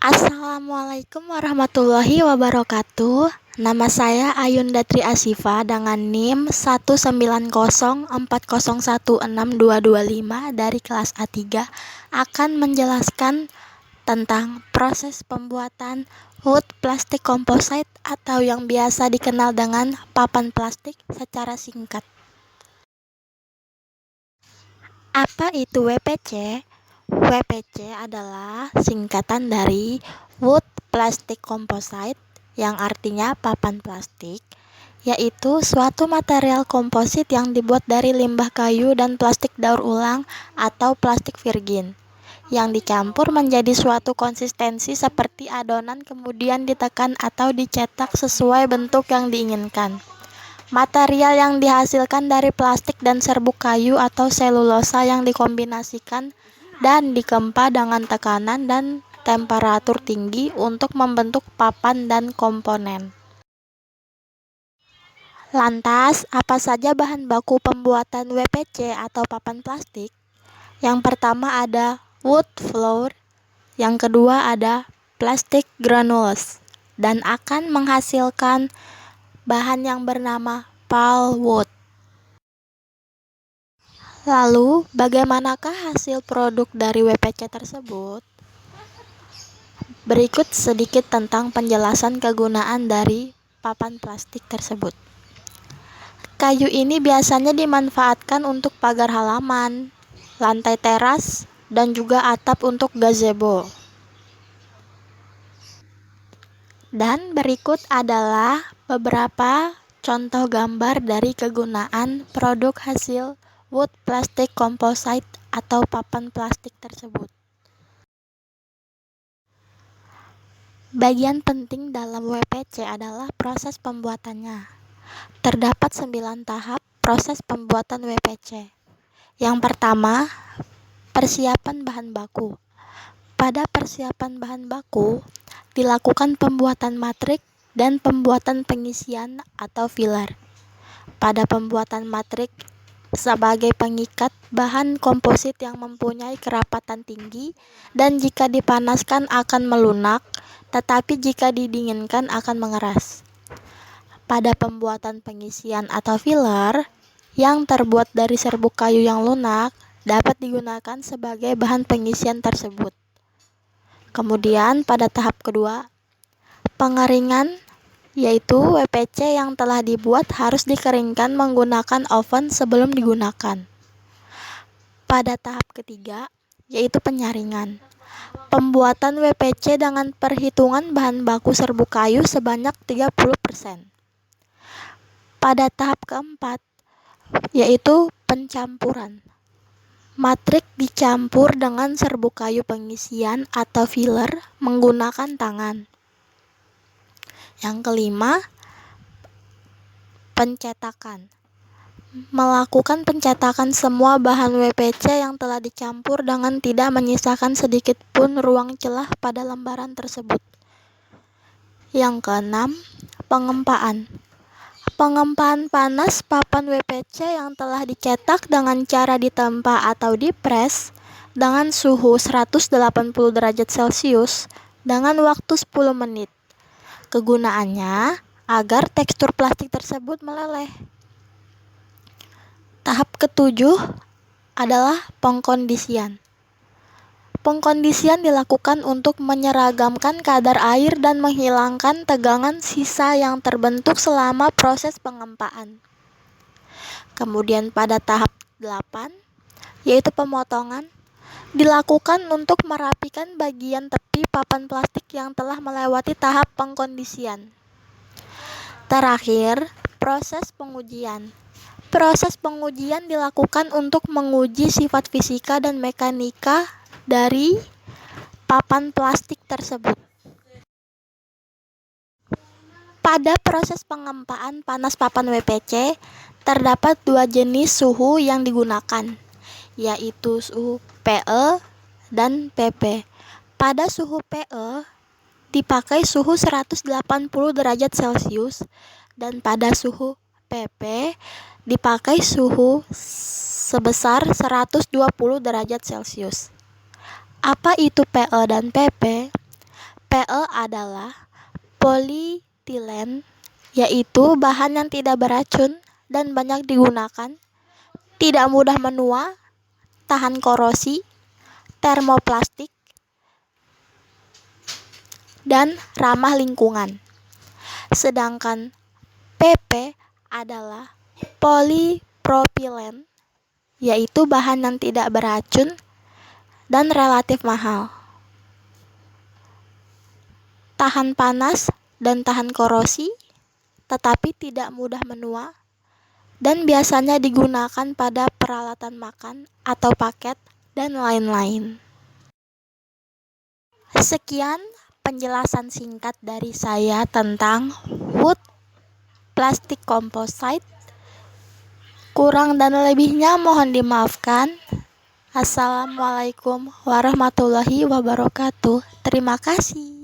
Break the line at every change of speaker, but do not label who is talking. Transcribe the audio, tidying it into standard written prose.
Assalamualaikum warahmatullahi wabarakatuh. Nama saya Ayunda Tri Asifa dengan NIM 19040162225 dari kelas A3 akan menjelaskan tentang proses pembuatan wood plastic composite atau yang biasa dikenal dengan papan plastik secara singkat. Apa itu WPC? WPC adalah singkatan dari Wood Plastic Composite yang artinya papan plastik, yaitu suatu material komposit yang dibuat dari limbah kayu dan plastik daur ulang atau plastik virgin yang dicampur menjadi suatu konsistensi seperti adonan kemudian ditekan atau dicetak sesuai bentuk yang diinginkan. Material yang dihasilkan dari plastik dan serbuk kayu atau selulosa yang dikombinasikan dan dikempa dengan tekanan dan temperatur tinggi untuk membentuk papan dan komponen. Lantas, apa saja bahan baku pembuatan WPC atau papan plastik? Yang pertama ada wood flour, yang kedua ada plastic granules, dan akan menghasilkan bahan yang bernama pulpwood. Lalu, bagaimanakah hasil produk dari WPC tersebut? Berikut sedikit tentang penjelasan kegunaan dari papan plastik tersebut. Kayu ini biasanya dimanfaatkan untuk pagar halaman, lantai teras, dan juga atap untuk gazebo. Dan berikut adalah beberapa contoh gambar dari kegunaan produk hasil wood plastic composite atau papan plastik tersebut. Bagian penting dalam WPC adalah proses pembuatannya. Terdapat 9 tahap proses pembuatan WPC. Yang pertama, persiapan bahan baku. Pada persiapan bahan baku, dilakukan pembuatan matrik dan pembuatan pengisian atau filler. Pada pembuatan matrik, sebagai pengikat bahan komposit yang mempunyai kerapatan tinggi dan jika dipanaskan akan melunak, tetapi jika didinginkan akan mengeras. Pada pembuatan pengisian atau filler, yang terbuat dari serbuk kayu yang lunak, dapat digunakan sebagai bahan pengisian tersebut. Kemudian pada tahap kedua, pengeringan, yaitu WPC yang telah dibuat harus dikeringkan menggunakan oven sebelum digunakan. Pada tahap ketiga, yaitu penyaringan. Pembuatan WPC dengan perhitungan bahan baku serbuk kayu sebanyak 30%. Pada tahap keempat, yaitu pencampuran. Matrik dicampur dengan serbuk kayu pengisian atau filler menggunakan tangan. Yang kelima, pencetakan. Melakukan pencetakan semua bahan WPC yang telah dicampur dengan tidak menyisakan sedikit pun ruang celah pada lembaran tersebut. Yang keenam, pengempaan. Pengempaan panas papan WPC yang telah dicetak dengan cara ditempa atau dipres dengan suhu 180 derajat Celcius dengan waktu 10 menit. Kegunaannya agar tekstur plastik tersebut meleleh. Tahap ketujuh adalah pengkondisian. Pengkondisian dilakukan untuk menyeragamkan kadar air dan menghilangkan tegangan sisa yang terbentuk selama proses pengempaan. Kemudian pada tahap 8, yaitu pemotongan, dilakukan untuk merapikan bagian tepi papan plastik yang telah melewati tahap pengkondisian. Terakhir, proses pengujian. Proses pengujian dilakukan untuk menguji sifat fisika dan mekanika dari papan plastik tersebut. Pada proses pengempaan panas papan WPC, terdapat 2 jenis suhu yang digunakan, yaitu suhu PE dan PP. Pada suhu PE, dipakai suhu 180 derajat Celcius, dan pada suhu PP, dipakai suhu sebesar 120 derajat Celcius. Apa itu PE dan PP? PE adalah polietilen, yaitu bahan yang tidak beracun dan banyak digunakan, tidak mudah menua, tahan korosi, termoplastik, dan ramah lingkungan. Sedangkan PP adalah polipropilen, yaitu bahan yang tidak beracun dan relatif mahal, tahan panas dan tahan korosi, tetapi tidak mudah menua, dan biasanya digunakan pada peralatan makan atau paket, dan lain-lain. Sekian penjelasan singkat dari saya tentang wood plastic composite. Kurang dan lebihnya mohon dimaafkan. Assalamualaikum warahmatullahi wabarakatuh. Terima kasih.